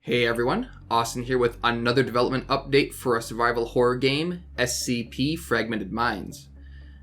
Hey everyone, Austin here with another development update for a survival horror game, SCP Fragmented Minds.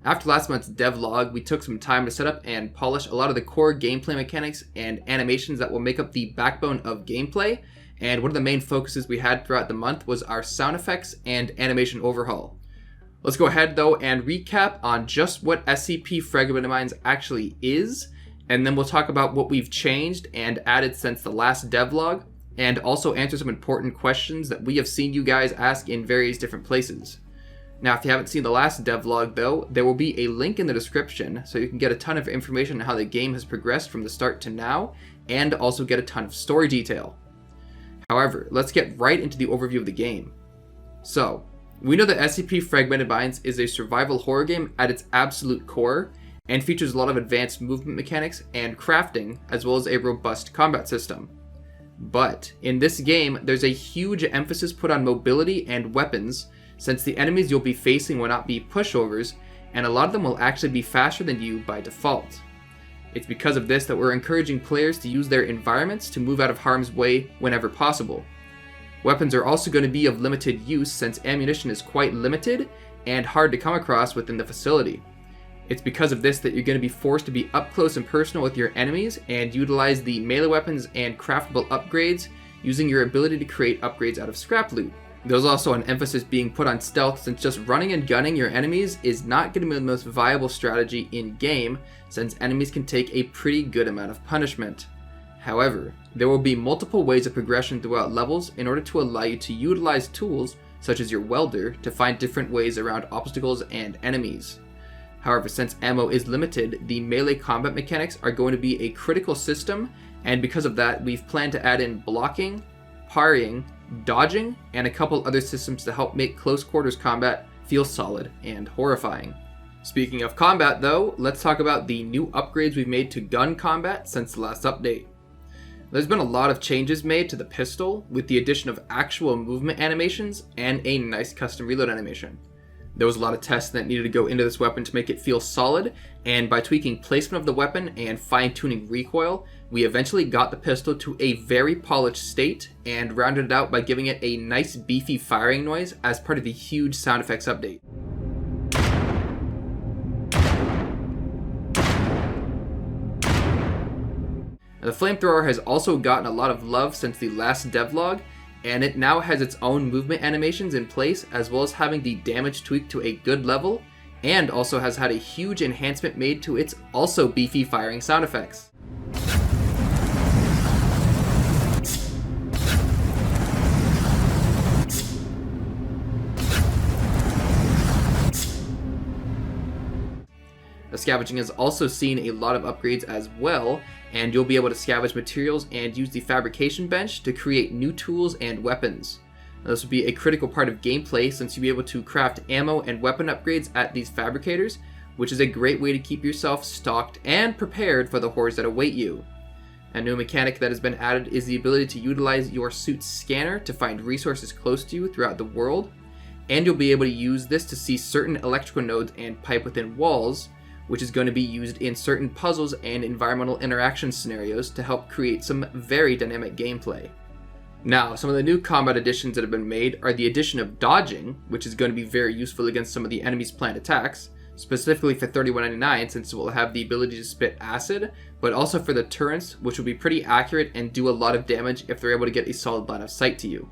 After last month's devlog, we took some time to set up and polish a lot of the core gameplay mechanics and animations that will make up the backbone of gameplay, and one of the main focuses we had throughout the month was our sound effects and animation overhaul. Let's go ahead though and recap on just what SCP Fragmented Minds actually is, and then we'll talk about what we've changed and added since the last devlog, and also answer some important questions that we have seen you guys ask in various different places. Now, if you haven't seen the last devlog though, there will be a link in the description so you can get a ton of information on how the game has progressed from the start to now, and also get a ton of story detail. However, let's get right into the overview of the game. So, we know that SCP Fragmented Minds is a survival horror game at its absolute core, and features a lot of advanced movement mechanics and crafting, as well as a robust combat system. But in this game, there's a huge emphasis put on mobility and weapons, since the enemies you'll be facing will not be pushovers, and a lot of them will actually be faster than you by default. It's because of this that we're encouraging players to use their environments to move out of harm's way whenever possible. Weapons are also going to be of limited use, since ammunition is quite limited and hard to come across within the facility. It's because of this that you're going to be forced to be up close and personal with your enemies and utilize the melee weapons and craftable upgrades using your ability to create upgrades out of scrap loot. There's also an emphasis being put on stealth, since just running and gunning your enemies is not going to be the most viable strategy in game, since enemies can take a pretty good amount of punishment. However, there will be multiple ways of progression throughout levels in order to allow you to utilize tools such as your welder to find different ways around obstacles and enemies. However, since ammo is limited, the melee combat mechanics are going to be a critical system, and because of that, we've planned to add in blocking, parrying, dodging, and a couple other systems to help make close quarters combat feel solid and horrifying. Speaking of combat though, let's talk about the new upgrades we've made to gun combat since the last update. There's been a lot of changes made to the pistol, with the addition of actual movement animations and a nice custom reload animation. There was a lot of tests that needed to go into this weapon to make it feel solid, and by tweaking placement of the weapon and fine-tuning recoil, we eventually got the pistol to a very polished state and rounded it out by giving it a nice beefy firing noise as part of the huge sound effects update. Now, the flamethrower has also gotten a lot of love since the last devlog, and it now has its own movement animations in place, as well as having the damage tweaked to a good level, and also has had a huge enhancement made to its also beefy firing sound effects. The scavenging has also seen a lot of upgrades as well, and you'll be able to scavenge materials and use the fabrication bench to create new tools and weapons. Now, this will be a critical part of gameplay, since you'll be able to craft ammo and weapon upgrades at these fabricators, which is a great way to keep yourself stocked and prepared for the horrors that await you. A new mechanic that has been added is the ability to utilize your suit's scanner to find resources close to you throughout the world, and you'll be able to use this to see certain electrical nodes and pipe within walls, which is going to be used in certain puzzles and environmental interaction scenarios to help create some very dynamic gameplay. Now, some of the new combat additions that have been made are the addition of dodging, which is going to be very useful against some of the enemy's planned attacks, specifically for 3199 since it will have the ability to spit acid, but also for the turrets, which will be pretty accurate and do a lot of damage if they're able to get a solid line of sight to you.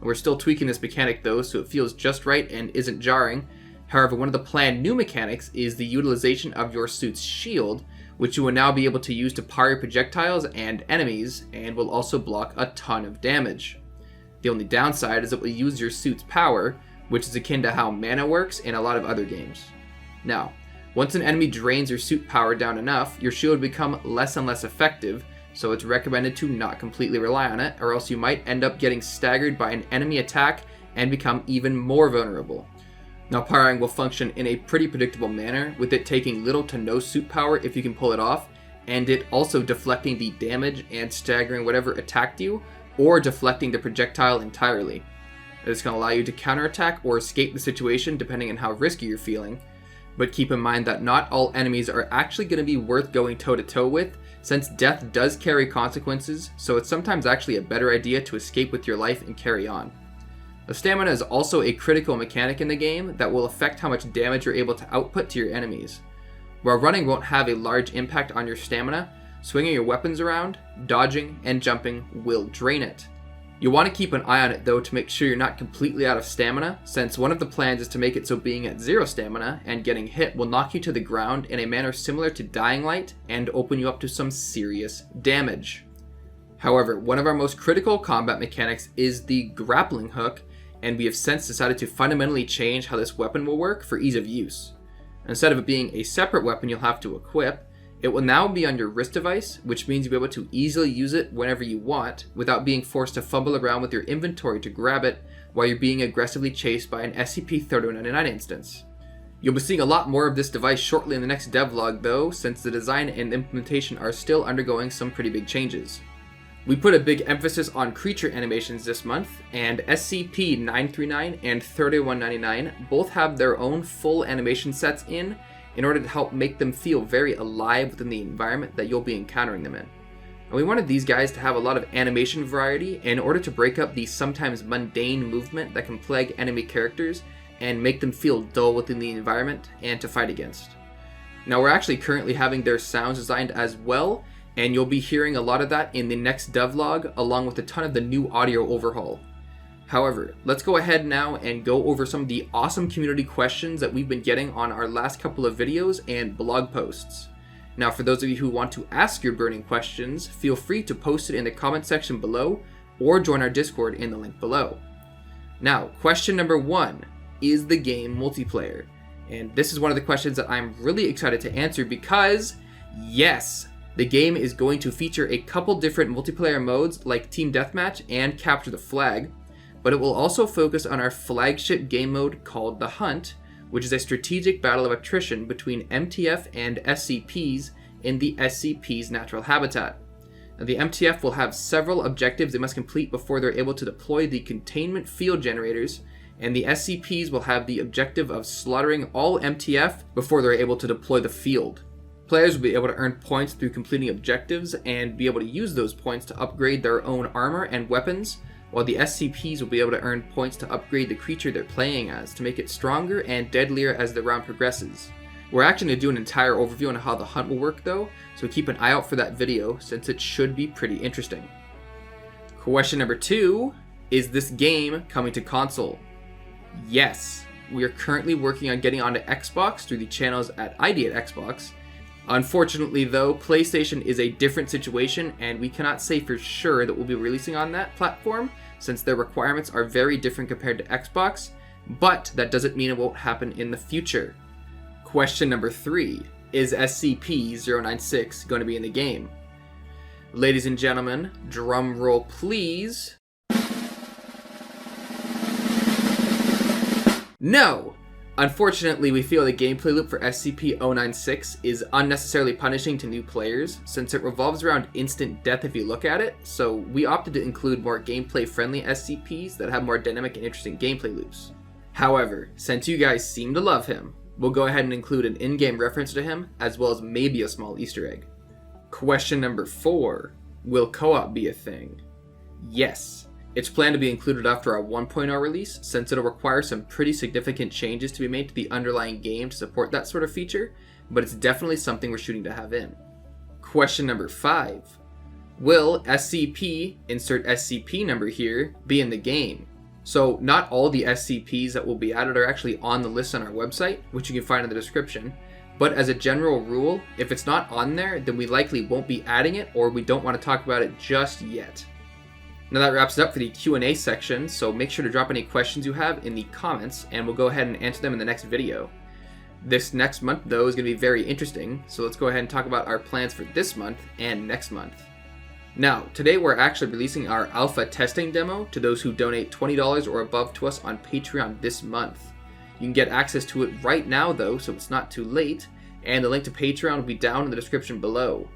We're still tweaking this mechanic though, so it feels just right and isn't jarring. However, one of the planned new mechanics is the utilization of your suit's shield, which you will now be able to use to parry projectiles and enemies, and will also block a ton of damage. The only downside is it will use your suit's power, which is akin to how mana works in a lot of other games. Now, once an enemy drains your suit power down enough, your shield will become less and less effective, so it's recommended to not completely rely on it, or else you might end up getting staggered by an enemy attack and become even more vulnerable. Now, parrying will function in a pretty predictable manner, with it taking little to no suit power if you can pull it off, and it also deflecting the damage and staggering whatever attacked you, or deflecting the projectile entirely. It's going to allow you to counterattack or escape the situation depending on how risky you're feeling. But keep in mind that not all enemies are actually going to be worth going toe-to-toe with, since death does carry consequences, so it's sometimes actually a better idea to escape with your life and carry on. The stamina is also a critical mechanic in the game that will affect how much damage you're able to output to your enemies. While running won't have a large impact on your stamina, swinging your weapons around, dodging, and jumping will drain it. You'll want to keep an eye on it though to make sure you're not completely out of stamina, since one of the plans is to make it so being at 0 stamina and getting hit will knock you to the ground in a manner similar to Dying Light and open you up to some serious damage. However, one of our most critical combat mechanics is the grappling hook, and we have since decided to fundamentally change how this weapon will work for ease of use. Instead of it being a separate weapon you'll have to equip, it will now be on your wrist device, which means you'll be able to easily use it whenever you want, without being forced to fumble around with your inventory to grab it while you're being aggressively chased by an SCP-3199 instance. You'll be seeing a lot more of this device shortly in the next devlog though, since the design and implementation are still undergoing some pretty big changes. We put a big emphasis on creature animations this month, and SCP-939 and 3199 both have their own full animation sets in order to help make them feel very alive within the environment that you'll be encountering them in. And we wanted these guys to have a lot of animation variety in order to break up the sometimes mundane movement that can plague enemy characters and make them feel dull within the environment and to fight against. Now we're actually currently having their sounds designed as well, and you'll be hearing a lot of that in the next devlog along with a ton of the new audio overhaul. However, let's go ahead now and go over some of the awesome community questions that we've been getting on our last couple of videos and blog posts. Now for those of you who want to ask your burning questions, feel free to post it in the comment section below or join our Discord in the link below. Now, question number 1, is the game multiplayer? And this is one of the questions that I'm really excited to answer because, yes, the game is going to feature a couple different multiplayer modes like Team Deathmatch and Capture the Flag, but it will also focus on our flagship game mode called The Hunt, which is a strategic battle of attrition between MTF and SCPs in the SCP's natural habitat. Now, the MTF will have several objectives they must complete before they're able to deploy the containment field generators, and the SCPs will have the objective of slaughtering all MTF before they're able to deploy the field. Players will be able to earn points through completing objectives and be able to use those points to upgrade their own armor and weapons, while the SCPs will be able to earn points to upgrade the creature they're playing as to make it stronger and deadlier as the round progresses. We're actually going to do an entire overview on how the hunt will work though, so keep an eye out for that video since it should be pretty interesting. Question number 2, is this game coming to console? Yes, we are currently working on getting onto Xbox through the channels at ID at Xbox. Unfortunately though, PlayStation is a different situation and we cannot say for sure that we'll be releasing on that platform since their requirements are very different compared to Xbox, but that doesn't mean it won't happen in the future. Question number 3, is SCP-096 going to be in the game? Ladies and gentlemen, drum roll please. No! Unfortunately, we feel the gameplay loop for SCP-096 is unnecessarily punishing to new players, since it revolves around instant death if you look at it, so we opted to include more gameplay-friendly SCPs that have more dynamic and interesting gameplay loops. However, since you guys seem to love him, we'll go ahead and include an in-game reference to him, as well as maybe a small Easter egg. Question number 4, will co-op be a thing? Yes. It's planned to be included after our 1.0 release, since it'll require some pretty significant changes to be made to the underlying game to support that sort of feature, but it's definitely something we're shooting to have in. Question number 5. Will SCP, insert SCP number here, be in the game? So not all the SCPs that will be added are actually on the list on our website, which you can find in the description, but as a general rule, if it's not on there, then we likely won't be adding it or we don't want to talk about it just yet. Now that wraps it up for the Q&A section, so make sure to drop any questions you have in the comments and we'll go ahead and answer them in the next video. This next month though is going to be very interesting, so let's go ahead and talk about our plans for this month and next month. Now, today we're actually releasing our alpha testing demo to those who donate $20 or above to us on Patreon this month. You can get access to it right now though, so it's not too late, and the link to Patreon will be down in the description below.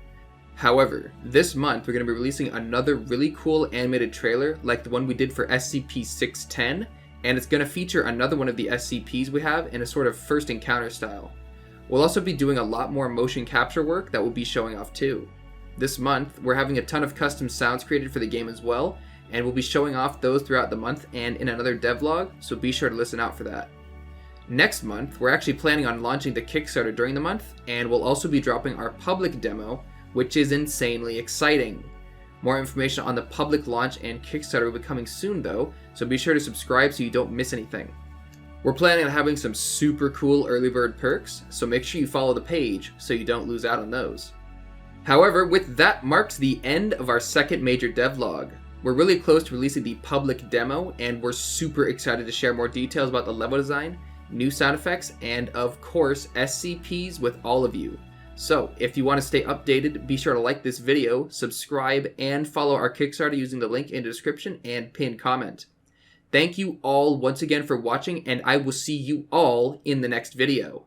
However, this month we're going to be releasing another really cool animated trailer like the one we did for SCP-610, and it's going to feature another one of the SCPs we have in a sort of first encounter style. We'll also be doing a lot more motion capture work that we'll be showing off too. This month, we're having a ton of custom sounds created for the game as well, and we'll be showing off those throughout the month and in another devlog, so be sure to listen out for that. Next month, we're actually planning on launching the Kickstarter during the month, and we'll also be dropping our public demo, which is insanely exciting. More information on the public launch and Kickstarter will be coming soon though, so be sure to subscribe so you don't miss anything. We're planning on having some super cool early bird perks, so make sure you follow the page so you don't lose out on those. However, with that marks the end of our second major devlog. We're really close to releasing the public demo, and we're super excited to share more details about the level design, new sound effects, and of course SCPs with all of you. So if you want to stay updated, be sure to like this video, subscribe, and follow our Kickstarter using the link in the description and pinned comment. Thank you all once again for watching, and I will see you all in the next video.